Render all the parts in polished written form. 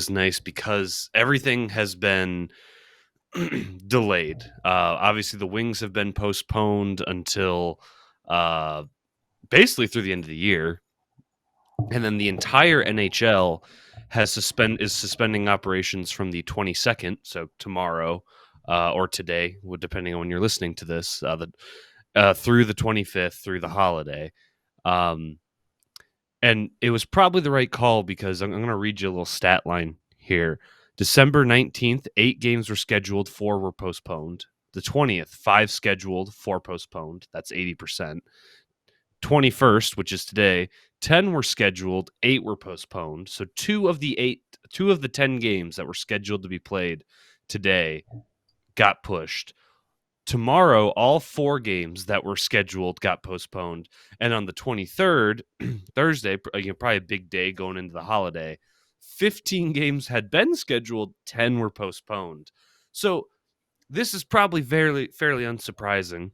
is nice because everything has been delayed. Obviously, the Wings have been postponed until uh, basically through the end of the year, and then the entire NHL is suspending operations from the 22nd, so tomorrow or today, depending on when you're listening to this, through the 25th, through the holiday. Um, and it was probably the right call because I'm going to read you a little stat line here. December 19th, 8 games were scheduled, 4 were postponed. The 20th, 5 scheduled, 4 postponed. That's 80%. 21st, which is today, 10 were scheduled, 8 were postponed. So 2 of the 10 games that were scheduled to be played today got pushed. Tomorrow, all 4 games that were scheduled got postponed. And on the 23rd, Thursday, probably a big day going into the holiday, 15 games had been scheduled, 10 were postponed. So this is probably fairly unsurprising.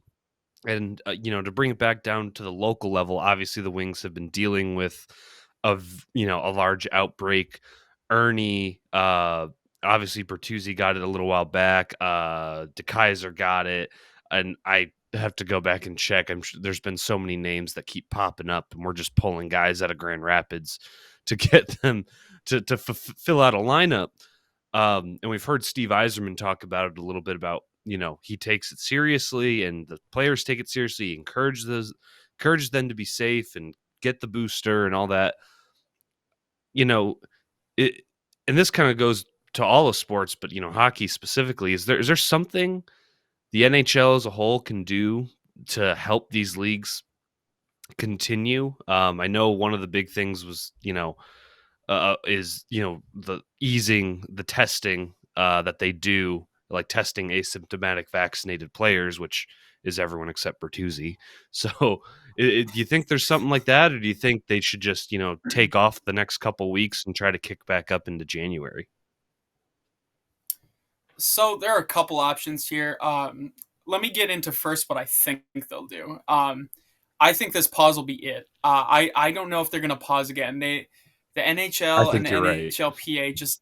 And, to bring it back down to the local level, obviously the Wings have been dealing with a large outbreak. Ernie, obviously Bertuzzi got it a little while back. DeKaiser got it. And I have to go back and check. I'm sure there's been so many names that keep popping up, and we're just pulling guys out of Grand Rapids to get them to fill out a lineup. And we've heard Steve Yzerman talk about it a little bit about, he takes it seriously and the players take it seriously. He encourages them to be safe and get the booster and all that. It, and this kind of goes to all of sports, but hockey specifically. Is there something the NHL as a whole can do to help these leagues continue? I know one of the big things was, is the easing the testing that they do, like testing asymptomatic vaccinated players, which is everyone except Bertuzzi. So, do you think there's something like that, or do you think they should just take off the next couple weeks and try to kick back up into January? So there are a couple options here. Let me get into first what I think they'll do. I think this pause will be it. I don't know if they're going to pause again. The I NHL and think the you're right. NHLPA just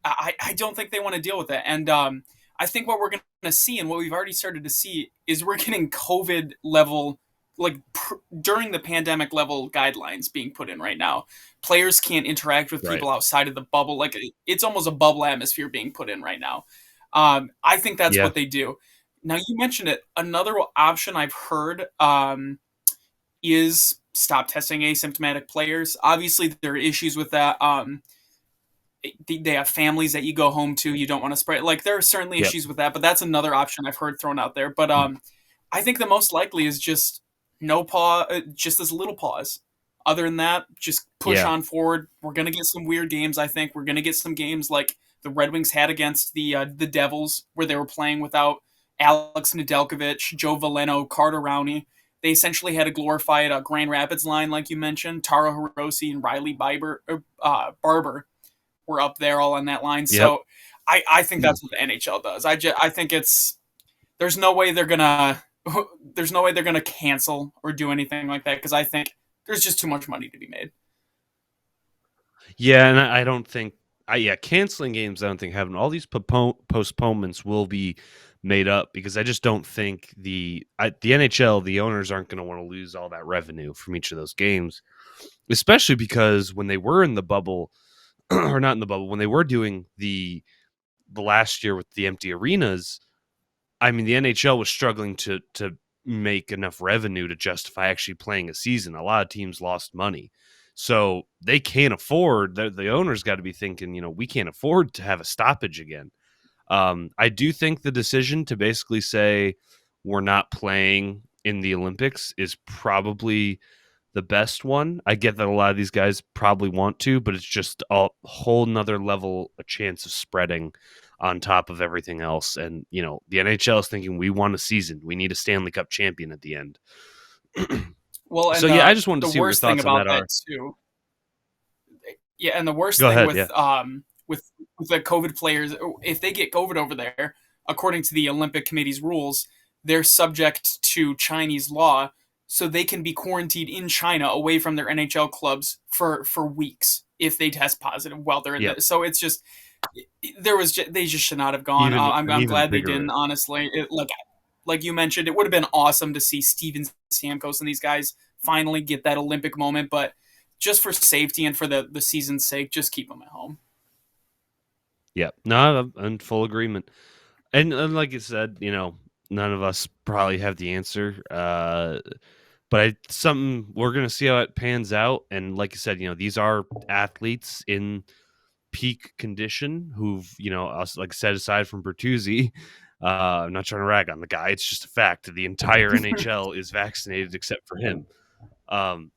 I don't think they want to deal with it. And I think what we're going to see and what we've already started to see is we're getting COVID level, like during the pandemic level guidelines being put in right now. Players can't interact with Right. people outside of the bubble. Like it's almost a bubble atmosphere being put in right now. I think that's Yeah. what they do. Now you mentioned it. Another option I've heard is stop testing asymptomatic players. Obviously, there are issues with that. They have families that you go home to. You don't want to spread. Like there are certainly Yep. issues with that, but that's another option I've heard thrown out there. But I think the most likely is just no pause, just this little pause. Other than that, just push Yeah. on forward. We're gonna get some weird games. I think we're gonna get some games like the Red Wings had against the Devils, where they were playing without Alex Nedeljkovic, Joe Veleno, Carter Rowney. They essentially had a glorified Grand Rapids line, like you mentioned. Taro Hirose and Riley Barber were up there all on that line. Yep. So I think that's what the NHL does. I think it's there's no way they're gonna there's no way they're gonna cancel or do anything like that because I think there's just too much money to be made. Yeah, and I don't think, canceling games. I don't think having all these postponements will be made up because I just don't think the NHL, the owners aren't going to want to lose all that revenue from each of those games, especially because when they were in the bubble, or not in the bubble, when they were doing the last year with the empty arenas, I mean, the NHL was struggling to make enough revenue to justify actually playing a season. A lot of teams lost money. So they can't afford, the owners got to be thinking, we can't afford to have a stoppage again. I do think the decision to basically say we're not playing in the Olympics is probably the best one. I get that a lot of these guys probably want to, but it's just a whole nother level, a chance of spreading on top of everything else. And, the NHL is thinking we want a season. We need a Stanley Cup champion at the end. Well, So, and yeah, I just wanted to the see what your worst thing thoughts on about that that are. too, yeah, and the worst Go thing ahead. Yeah. with the COVID players, if they get COVID over there, according to the Olympic Committee's rules, they're subject to Chinese law, so they can be quarantined in China away from their NHL clubs for weeks if they test positive while they're in Yep. the. So it's just they just should not have gone. Even an I'm even glad they bigger didn't. risk. Honestly, like you mentioned, it would have been awesome to see Steven Stamkos and these guys finally get that Olympic moment, but just for safety and for the season's sake, just keep them at home. Yep. No, I'm in full agreement. And like you said, none of us probably have the answer. But something we're gonna see how it pans out. And like you said, these are athletes in peak condition who've, like I said, aside from Bertuzzi, I'm not trying to rag on the guy. It's just a fact. The entire NHL is vaccinated except for him. Um,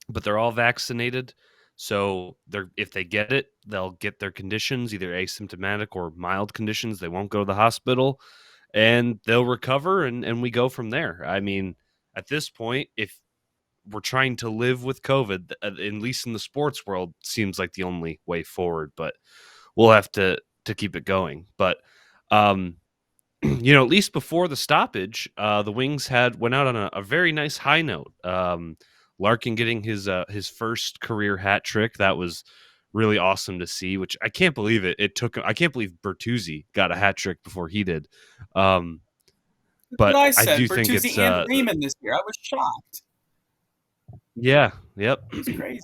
but they're all vaccinated. So if they get it, they'll get their conditions, either asymptomatic or mild conditions. They won't go to the hospital and they'll recover and we go from there. I mean, at this point, if we're trying to live with COVID, at least in the sports world, seems like the only way forward, but we'll have to keep it going. But um at least before the stoppage, the Wings went out on a very nice high note. Larkin getting his first career hat trick. That was really awesome to see. Which I can't believe it. I can't believe Bertuzzi got a hat trick before he did. That's what But I I said. do think it's Bertuzzi and Raymond this year. I was shocked. yeah, yep. It was crazy.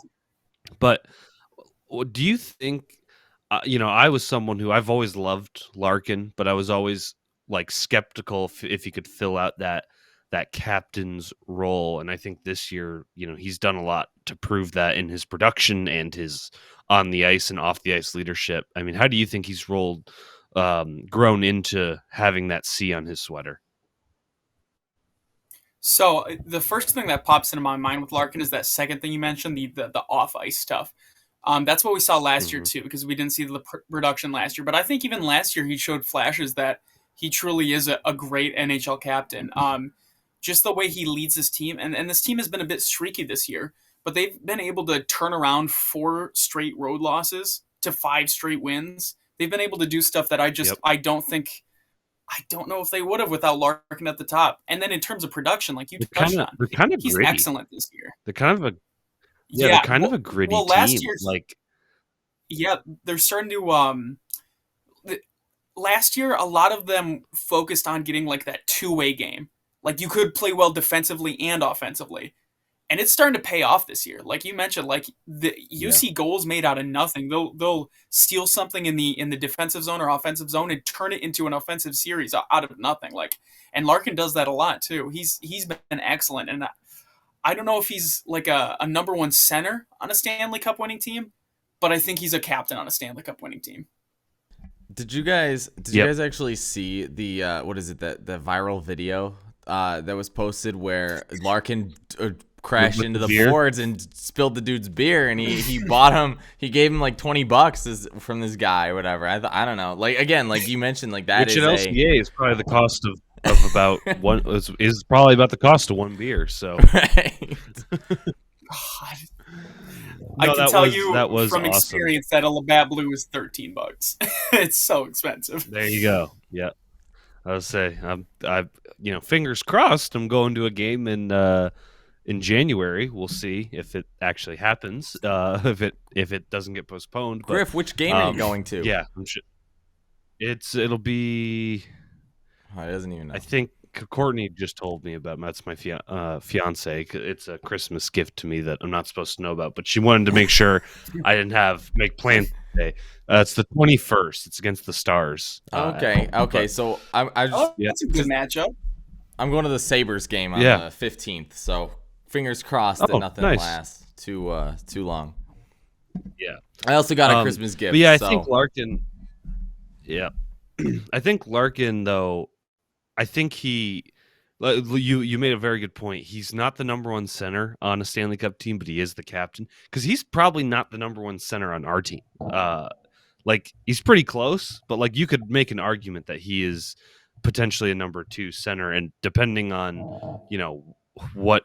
But do you think? I was someone who I've always loved Larkin, but I was always like skeptical if he could fill out that captain's role. And I think this year, he's done a lot to prove that in his production and his on the ice and off the ice leadership. I mean, how do you think he's grown into having that C on his sweater? So the first thing that pops into my mind with Larkin is that second thing you mentioned, the off ice stuff. That's what we saw last year Hmm. too, because we didn't see the production last year. But I think even last year he showed flashes that he truly is a great NHL captain. Just the way he leads his team, and this team has been a bit streaky this year, but they've been able to turn around 4 straight road losses to 5 straight wins. They've been able to do stuff that Yep. I don't know if they would have without Larkin at the top. And then in terms of production, like you They're kind touched of on, they're kind of he's gritty. excellent this year. They're kind of a Yeah, they're Yeah, kind of a gritty last team. year's Like, yeah, they're starting to last year a lot of them focused on getting like that two-way game. Like you could play well defensively and offensively. And it's starting to pay off this year. Like you mentioned, like you yeah. see goals made out of nothing. They'll steal something in the defensive zone or offensive zone and turn it into an offensive series out of nothing. Like, and Larkin does that a lot too. He's been excellent, and I don't know if he's like a number one center on a Stanley Cup winning team, but I think he's a captain on a Stanley Cup winning team. Did you Yep. guys actually see the what is it, the viral video that was posted where Larkin crashed With into the the beer? boards and spilled the dude's beer, and he gave him like $20 from this guy or whatever. I don't know, like, again, like you mentioned, like that Which is at LCA is probably the cost of about one is probably about the cost of one beer. So right. God, I no, can tell that you was from awesome. experience that a Labatt Blue is $13. It's so expensive. There you go. Yeah, I would say fingers crossed. I'm going to a game in January. We'll see if it actually happens. If it doesn't get postponed, but Griff, which game are you going to? yeah, it'll be. Oh, he doesn't even know. I think Courtney just told me about. That's my fiance. It's a Christmas gift to me that I'm not supposed to know about, but she wanted to make sure I didn't make plans today. It's the 21st. It's against the Stars. Okay, okay. So I just Oh, that's a good matchup. I'm going to the Sabres game on Yeah. the 15th. So fingers crossed that Oh, nothing nice. lasts too long. Yeah. I also got a Christmas gift. But yeah, I so. think Larkin. Yeah, I think Larkin though. I think you made a very good point. He's not the number one center on a Stanley Cup team, but he is the captain because he's probably not the number one center on our team. Like he's pretty close, but like you could make an argument that he is potentially a number two center, and depending on what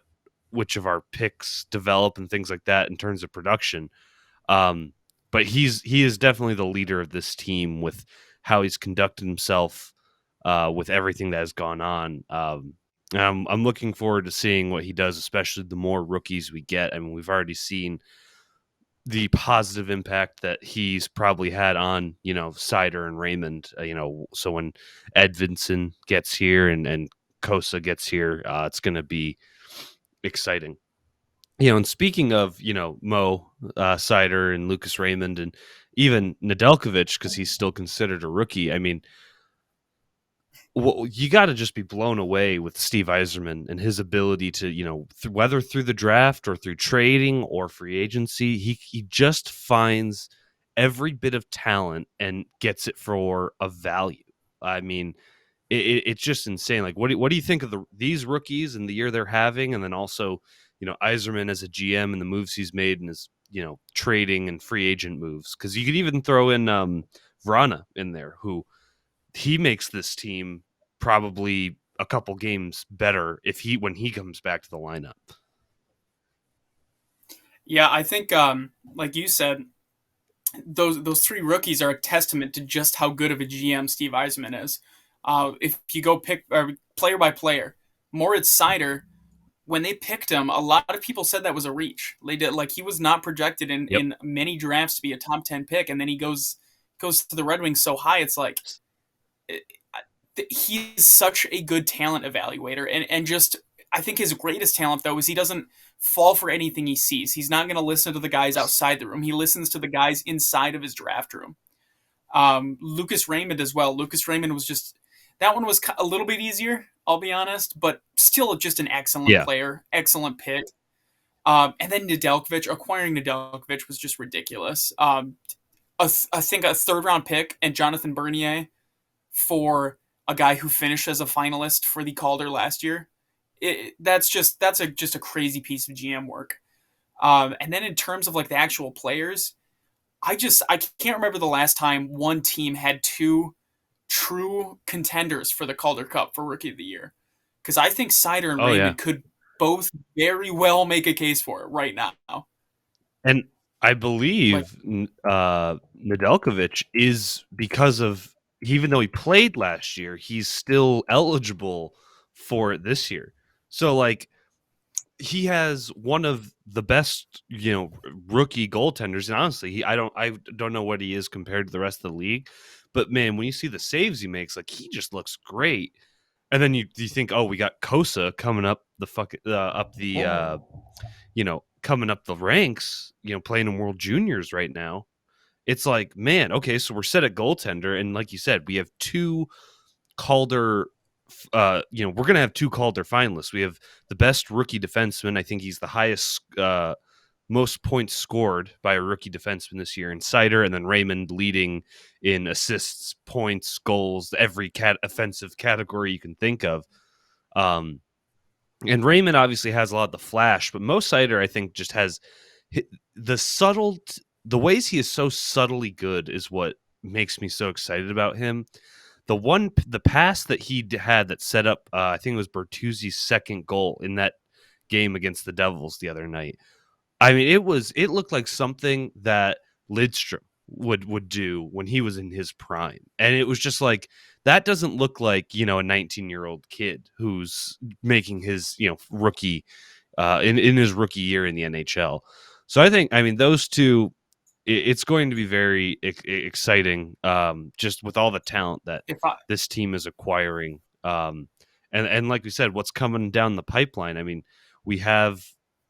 which of our picks develop and things like that in terms of production. But he is definitely the leader of this team with how he's conducted himself with everything that has gone on. I'm looking forward to seeing what he does, especially the more rookies we get. I mean, we've already seen the positive impact that he's probably had on, Sider and Raymond, so when Edvinson gets here and Kosa gets here, it's going to be exciting. And speaking of, Mo, Sider and Lucas Raymond and even Nedeljkovic, because he's still considered a rookie. I mean, well, you got to just be blown away with Steve Yzerman and his ability to, whether through the draft or through trading or free agency, he just finds every bit of talent and gets it for a value. I mean, it's just insane. Like, what do you think of these rookies and the year they're having, and then also, Yzerman as a GM and the moves he's made and his, trading and free agent moves? Because you could even throw in Vrana in there, who he makes this team probably a couple games better when he comes back to the lineup. Yeah, I think, like you said, those three rookies are a testament to just how good of a GM Steve Yzerman is. If you go pick player by player, Moritz Seider, when they picked him, a lot of people said that was a reach. They did, like, he was not projected in many drafts to be a top 10 pick, and then he goes to the Red Wings so high. It's like he's such a good talent evaluator, and just I think his greatest talent though is he doesn't fall for anything he sees. He's not going to listen to the guys outside the room. He listens to the guys inside of his draft room. Lucas Raymond as well. Lucas Raymond was just that one was a little bit easier, I'll be honest, but still just an excellent player, excellent pick. And then acquiring Nedeljkovic was just ridiculous. I think a third round pick and Jonathan Bernier for a guy who finished as a finalist for the Calder last year. That's just a crazy piece of GM work. And then in terms of like the actual players, I can't remember the last time one team had two true contenders for the Calder Cup for Rookie of the Year. Because I think Seider and Raymond could both very well make a case for it right now. And I believe Nedeljkovic is, because of, even though he played last year, he's still eligible for it this year. So, like, he has one of the best, rookie goaltenders. And honestly, I don't know what he is compared to the rest of the league. But man, when you see the saves he makes, like, he just looks great. And then you think, oh, we got Kosa coming up coming up the ranks, playing in World Juniors right now. It's like, man, okay, so we're set at goaltender, and like you said, we have two Calder. We're gonna have two Calder finalists. We have the best rookie defenseman. I think he's the highest, most points scored by a rookie defenseman this year in Seider, and then Raymond leading in assists, points, goals, every offensive category you can think of. And Raymond obviously has a lot of the flash, but Mo Seider, I think, just has the ways he is so subtly good is what makes me so excited about him. The pass that he had that set up, I think it was Bertuzzi's second goal in that game against the Devils the other night. I mean, it looked like something that Lidstrom would do when he was in his prime. And it was just like, that doesn't look like, a 19-year-old kid who's making his, rookie in his rookie year in the NHL. So I mean, those two, it's going to be very exciting, just with all the talent that this team is acquiring. And like we said, what's coming down the pipeline. I mean, we have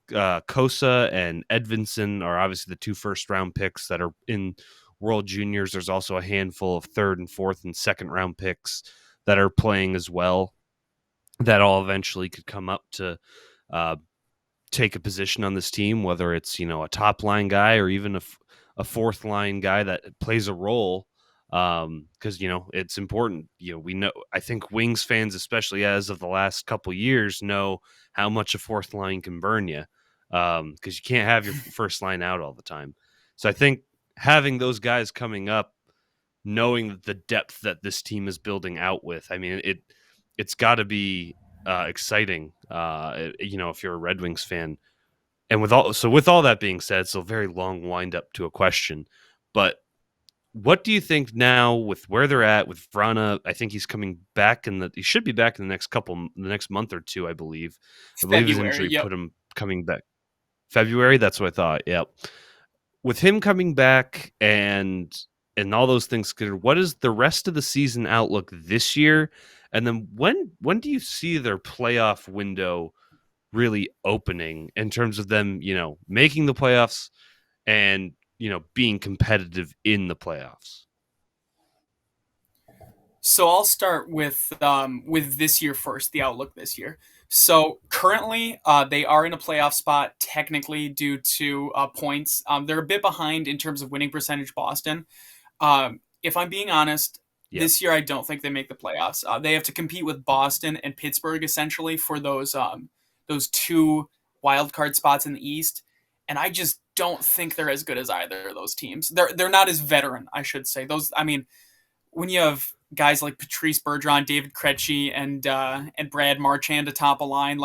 Kosa and Edvinson are obviously the two first-round picks that are in World Juniors. There's also a handful of third and fourth and second-round picks that are playing as well, that all eventually could come up to take a position on this team, whether it's, a top-line guy or even a fourth-line guy that plays a role, because, it's important. We know, I think Wings fans, especially as of the last couple years, know how much a fourth line can burn you, because you can't have your first line out all the time. So I think having those guys coming up, knowing the depth that this team is building out with, I mean, it's got to be exciting, if you're a Red Wings fan. And with all that being said, it's a very long wind up to a question, but what do you think now with where they're at with Vrana? I think he's coming back he should be back in the next month or two, I believe. I believe his injury put him coming back February. That's what I thought. Yep. with him coming back and all those things considered, what is the rest of the season outlook this year? And then when do you see their playoff window really opening in terms of them, making the playoffs and, being competitive in the playoffs? So I'll start with this year first, the outlook this year. So currently, they are in a playoff spot technically due to points. They're a bit behind in terms of winning percentage. Boston. If I'm being honest, Yep. this year I don't think they make the playoffs. They have to compete with Boston and Pittsburgh essentially for those two wild card spots in the East, and I just don't think they're as good as either of those teams. They're not as veteran, I should say. Those, I mean, when you have guys like Patrice Bergeron, David Krejci, and Brad Marchand atop a line,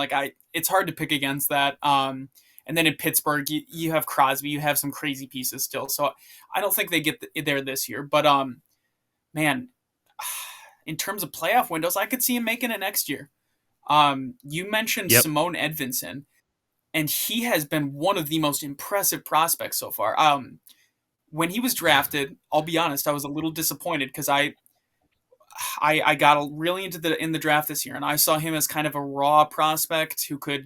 it's hard to pick against that. And then in Pittsburgh, you have Crosby, you have some crazy pieces still. So I don't think they get there this year. But man, in terms of playoff windows, I could see him making it next year. You mentioned Yep. Simone Edvinson, and he has been one of the most impressive prospects so far. When he was drafted, I'll be honest, I was a little disappointed because I got really into the draft this year, and I saw him as kind of a raw prospect who could,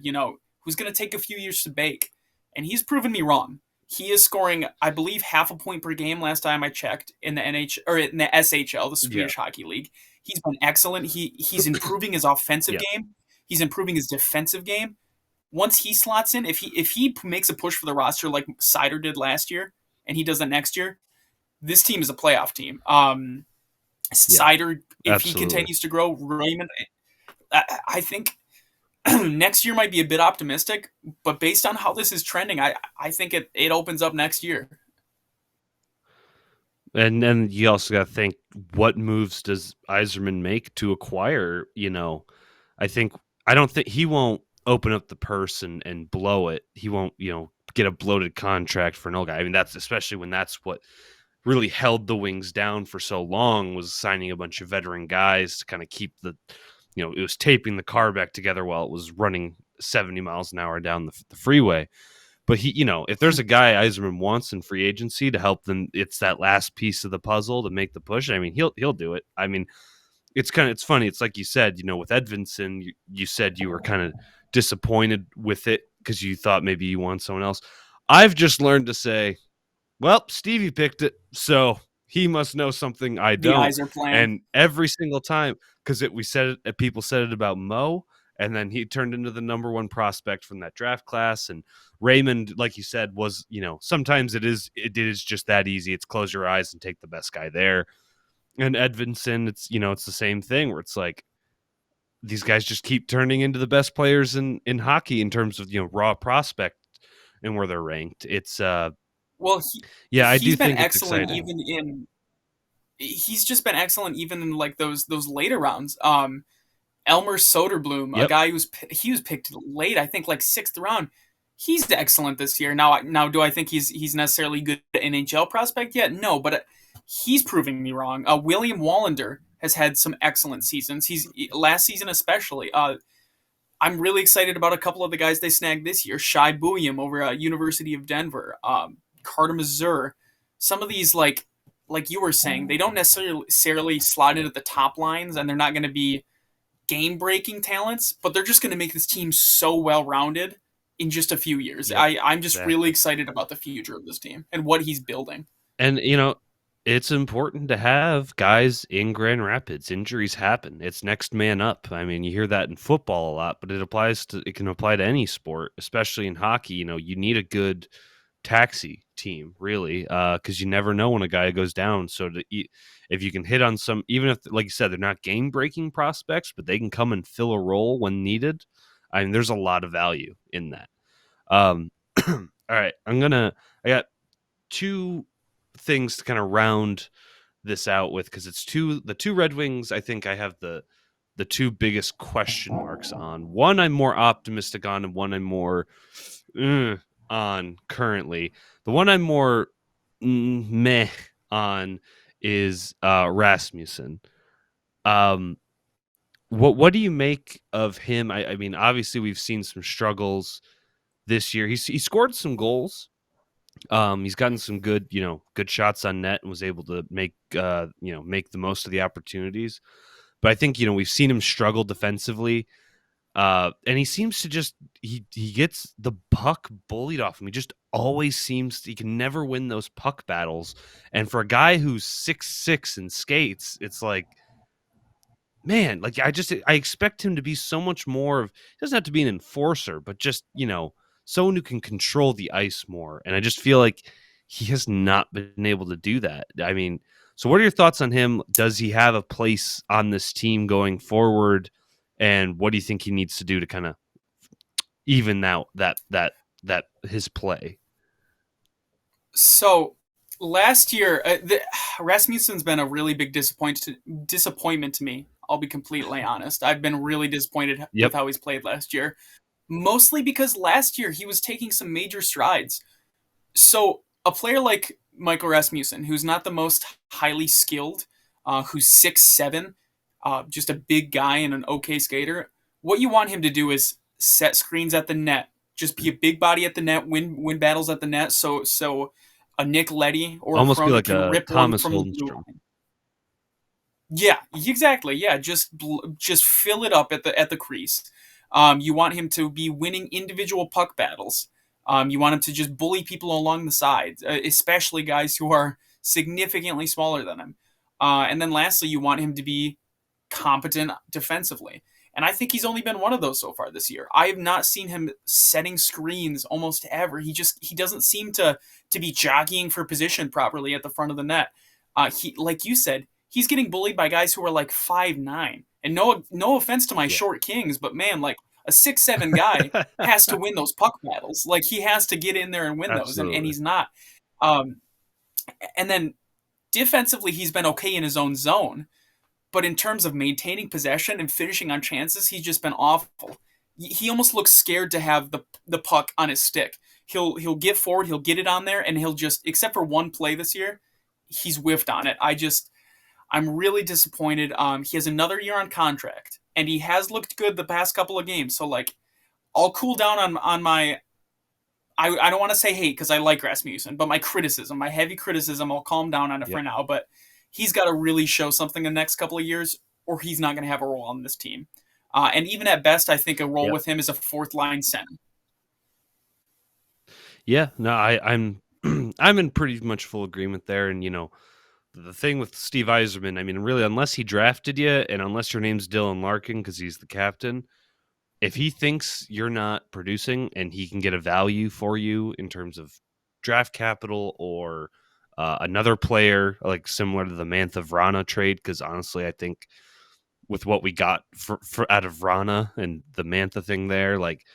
who's going to take a few years to bake, and he's proven me wrong. He is scoring, I believe, half a point per game last time I checked in the in the SHL, the Yeah. Swedish Hockey League. He's been excellent. He's improving his offensive Yeah. game. He's improving his defensive game. Once he slots in, if he makes a push for the roster like Seider did last year, and he does that next year, this team is a playoff team. Seider, if he Absolutely. continues to grow, Raymond, I think next year might be a bit optimistic, but based on how this is trending, I think it opens up next year. And then you also got to think, what moves does Yzerman make to acquire? I don't think he won't open up the purse and blow it. He won't, get a bloated contract for an old guy. I mean, that's especially when that's what really held the Wings down for so long, was signing a bunch of veteran guys to kind of keep it was taping the car back together while it was running 70 miles an hour down the freeway. But if there's a guy Yzerman wants in free agency to help them, it's that last piece of the puzzle to make the push. I mean, he'll do it. I mean, it's funny. It's like you said, with Edvinson, you said you were kind of disappointed with it because you thought maybe you want someone else. I've just learned to say, well, Stevie picked it, so he must know something I The don't. Yzer plan. And every single time, because people said it about Mo, and then he turned into the number one prospect from that draft class. And Raymond, like you said, was, sometimes it is just that easy. It's close your eyes and take the best guy there. And Edvinson, it's the same thing where it's like these guys just keep turning into the best players in hockey in terms of, raw prospect and where they're ranked. It's well, I do he's been think it's excellent exciting. even in. He's just been excellent even in like those later rounds. Elmer Soderbloom, a Yep. guy he was picked late, I think like 6th round. He's excellent this year. Now, do I think he's necessarily good NHL prospect yet? No, but he's proving me wrong. William Wallander has had some excellent seasons. He's last season especially. I'm really excited about a couple of the guys they snagged this year. Shai Buium over at University of Denver, Carter Mazur. Some of these, like you were saying, they don't necessarily slot into the top lines, and they're not going to be game-breaking talents, but they're just going to make this team so well-rounded in just a few years. Yep, I'm just exactly. really excited about the future of this team and what he's building. And it's important to have guys in Grand Rapids. Injuries happen. It's next man up. I mean, you hear that in football a lot, but it can apply to any sport, especially in hockey. You need a good taxi team, really, because you never know when a guy goes down. So if you can hit on some, even if, like you said, they're not game-breaking prospects, but they can come and fill a role when needed. I mean, there's a lot of value in that. All right, I got two things to kind of round this out with, because it's the two Red Wings. I think I have the two biggest question marks on. One I'm more optimistic on, and one I'm more on currently. The one I'm more meh on is Rasmussen. What do you make of him? I mean, obviously we've seen some struggles this year. He scored some goals, He's gotten some good, good shots on net and was able to make the most of the opportunities. But I think, we've seen him struggle defensively. And he seems to just he gets the puck bullied off him. He just always seems he can never win those puck battles. And for a guy who's 6'6" and skates, it's like, man, like I expect him to be so much more of, he doesn't have to be an enforcer, but just, someone who can control the ice more. And I just feel like he has not been able to do that. I mean, so what are your thoughts on him? Does he have a place on this team going forward? And what do you think he needs to do to kind of even out that his play? So last year, Rasmussen's been a really big disappointment to me. I'll be completely honest. I've been really disappointed with Yep. how he's played last year, mostly because last year he was taking some major strides. So a player like Michael Rasmussen, who's not the most highly skilled, who's 6'7", just a big guy and an okay skater, what you want him to do is set screens at the net, just be a big body at the net, win battles at the net. So a Nick Leddy or a Almost be Corona like can a rip one Thomas from the blue Holmstrom. line. Yeah, exactly. Yeah, just fill it up at the crease. You want him to be winning individual puck battles. You want him to just bully people along the sides, especially guys who are significantly smaller than him. And then lastly, you want him to be competent defensively. And I think he's only been one of those so far this year. I have not seen him setting screens almost ever. He doesn't seem to be jockeying for position properly at the front of the net. He, like you said, he's getting bullied by guys who are like 5'9". And no offense to my Yeah. short kings, but man, like a 6'7" guy has to win those puck battles. Like he has to get in there and win those, and Absolutely. he's not. Um, and then defensively, he's been okay in his own zone, but in terms of maintaining possession and finishing on chances, he's just been awful. He almost looks scared to have the puck on his stick. He'll get forward, he'll get it on there, and he'll just, except for one play this year, he's whiffed on it. I'm really disappointed. He has another year on contract, and he has looked good the past couple of games. So like, I'll cool down on my. I don't want to say hate because I like Rasmussen, but my heavy criticism, I'll calm down on it for Yep. now. But he's got to really show something the next couple of years, or he's not going to have a role on this team. And even at best, I think a role Yep. with him is a fourth line center. Yeah. No, I'm I'm in pretty much full agreement there. And the thing with Steve Yzerman, I mean, really, unless he drafted you and unless your name's Dylan Larkin because he's the captain, if he thinks you're not producing and he can get a value for you in terms of draft capital or another player like similar to the Mantha Vrana trade, because honestly, I think with what we got for out of Vrana and the Mantha thing there, like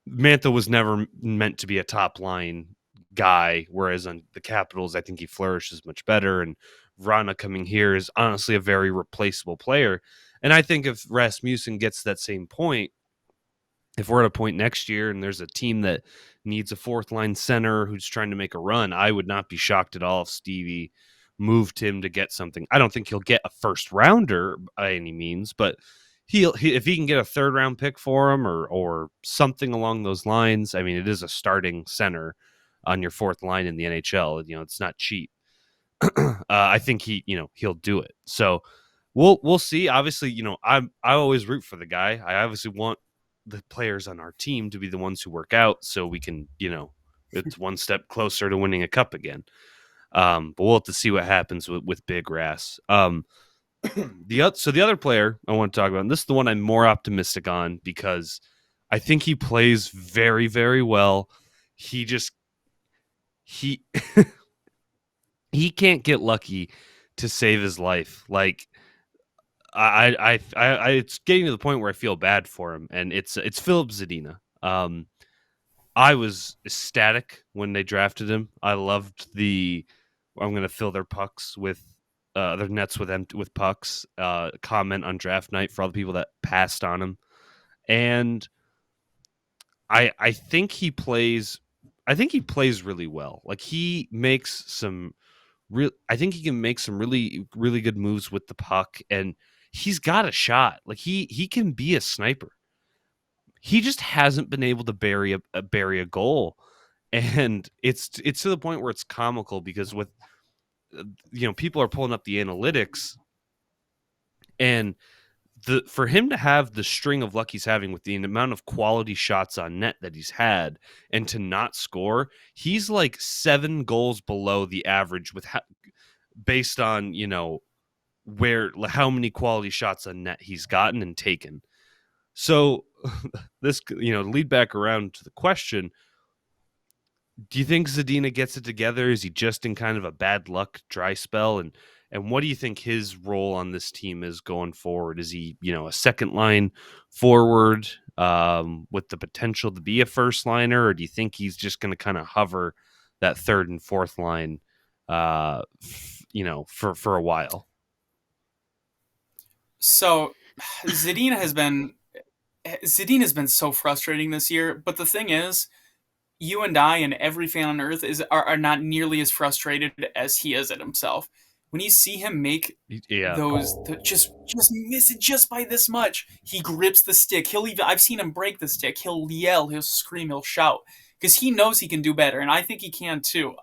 Mantha was never meant to be a top line guy, whereas on the Capitals, I think he flourishes much better. And Vrana coming here is honestly a very replaceable player. And I think if Rasmussen gets that same point, if we're at a point next year and there's a team that needs a fourth line center who's trying to make a run, I would not be shocked at all if Stevie moved him to get something. I don't think he'll get a first rounder by any means, but if he can get a third round pick for him or something along those lines. I mean, it is a starting center on your fourth line in the NHL. It's not cheap. I think he'll do it. So we'll see. Obviously, I always root for the guy. I obviously want the players on our team to be the ones who work out so we can, it's one step closer to winning a cup again. But we'll have to see what happens with Big Rass. The other player I want to talk about, and this is the one I'm more optimistic on because I think he plays very, very well. He he can't get lucky to save his life. Like it's getting to the point where I feel bad for him, and it's Philip Zadina. I was ecstatic when they drafted him. I loved I'm going to fill their pucks with their nets with pucks. Comment on draft night for all the people that passed on him, and I think he plays. I think he plays really well. Like he makes some I think he can make some really, really good moves with the puck, and he's got a shot. Like he can be a sniper. He just hasn't been able to bury a goal. And it's to the point where it's comical because with people are pulling up the analytics, and for him to have the string of luck he's having with the amount of quality shots on net that he's had and to not score, he's like 7 goals below the average based on how many quality shots on net he's gotten and taken. So this lead back around to the question, do you think Zadina gets it together? Is he just in kind of a bad luck dry spell? And what do you think his role on this team is going forward? Is he, a second line forward with the potential to be a first liner, or do you think he's just going to kind of hover that third and fourth line, for a while? So Zadina has been so frustrating this year, but the thing is, you and I and every fan on earth are not nearly as frustrated as he is at himself. When you see him make Yeah. just miss it just by this much, he grips the stick. I've seen him break the stick. He'll yell, he'll scream, he'll shout because he knows he can do better, and I think he can too.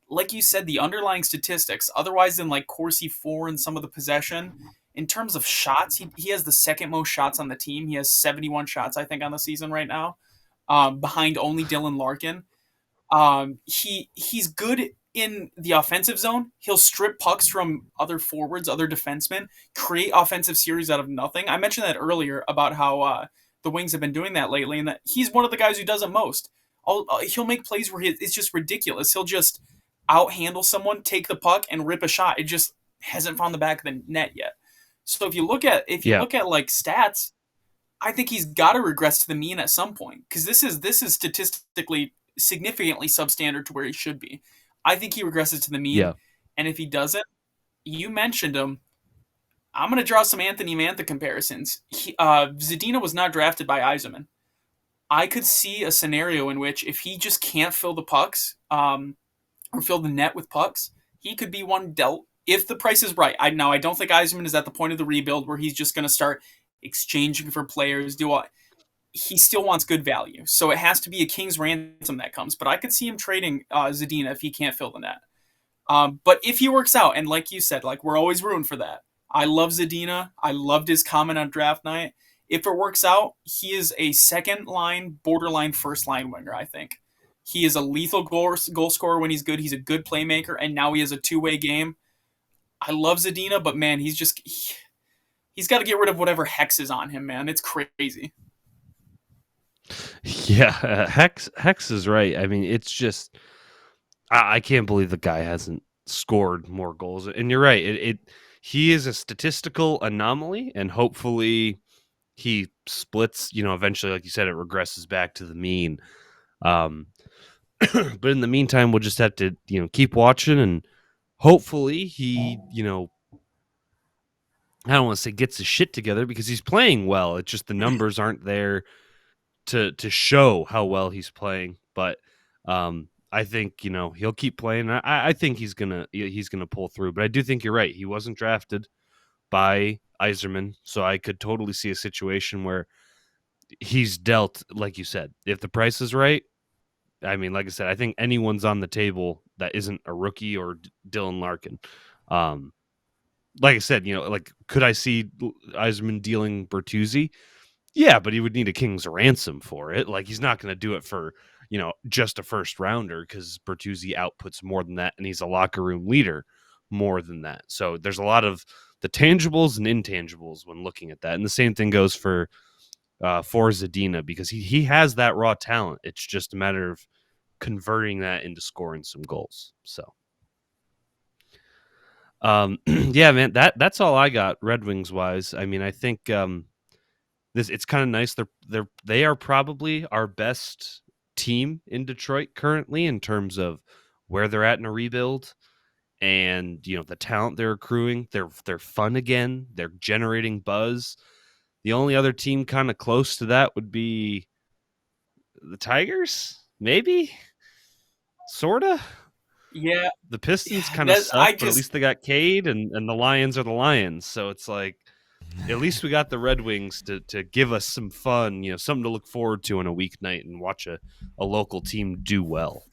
Like you said, the underlying statistics, otherwise than like Corsi 4 and some of the possession, in terms of shots, he has the second most shots on the team. He has 71 shots, I think, on the season right now, behind only Dylan Larkin. He's good in the offensive zone. He'll strip pucks from other forwards, other defensemen, create offensive series out of nothing. I mentioned that earlier about how the Wings have been doing that lately, and that he's one of the guys who does it most. He'll make plays where it's just ridiculous. He'll just outhandle someone, take the puck, and rip a shot. It just hasn't found the back of the net yet. So if you look at like stats, I think he's got to regress to the mean at some point because this is statistically significantly substandard to where he should be. I think he regresses to the mean, Yeah. and if he doesn't, you mentioned him. I'm going to draw some Anthony Mantha comparisons. Zadina was not drafted by Yzerman. I could see a scenario in which if he just can't fill the pucks or fill the net with pucks, he could be one dealt if the price is right. I don't think Yzerman is at the point of the rebuild where he's just going to start exchanging for players. He still wants good value, so it has to be a king's ransom that comes. But I could see him trading Zadina if he can't fill the net. But if he works out, and like you said, like we're always rooting for that. I love Zadina. I loved his comment on draft night. If it works out, he is a second line, borderline first line winger, I think. He is a lethal goal scorer when he's good. He's a good playmaker, and now he has a two-way game. I love Zadina, but man, he's got to get rid of whatever hex is on him, man. It's crazy. Yeah, Hex is right. I mean, it's just I can't believe the guy hasn't scored more goals. And you're right. He is a statistical anomaly, and hopefully he splits. Eventually, like you said, it regresses back to the mean. But in the meantime, we'll just have to keep watching, and hopefully he I don't want to say gets his shit together because he's playing well. It's just the numbers aren't there to show how well he's playing. But I think he'll keep playing. I think he's gonna pull through. But I do think you're right. He wasn't drafted by Yzerman, so I could totally see a situation where he's dealt, like you said, if the price is right. I mean, like I said, I think anyone's on the table that isn't a rookie or Dylan Larkin. Like I said, could I see Yzerman dealing Bertuzzi? Yeah, but he would need a king's ransom for it. Like, he's not going to do it for, just a first rounder because Bertuzzi outputs more than that, and he's a locker room leader more than that. So there's a lot of the tangibles and intangibles when looking at that. And the same thing goes for Zadina because he has that raw talent. It's just a matter of converting that into scoring some goals. So, yeah, man, that's all I got Red Wings wise. I mean, I think it's kind of nice. They are probably our best team in Detroit currently in terms of where they're at in a rebuild, and the talent they're accruing. They're fun again. They're generating buzz. The only other team kind of close to that would be the Tigers, maybe, sorta. Yeah, The Pistons kind of suck, but at least they got Cade, and the Lions are the Lions. So it's like, at least we got the Red Wings to give us some fun, something to look forward to on a weeknight and watch a local team do well.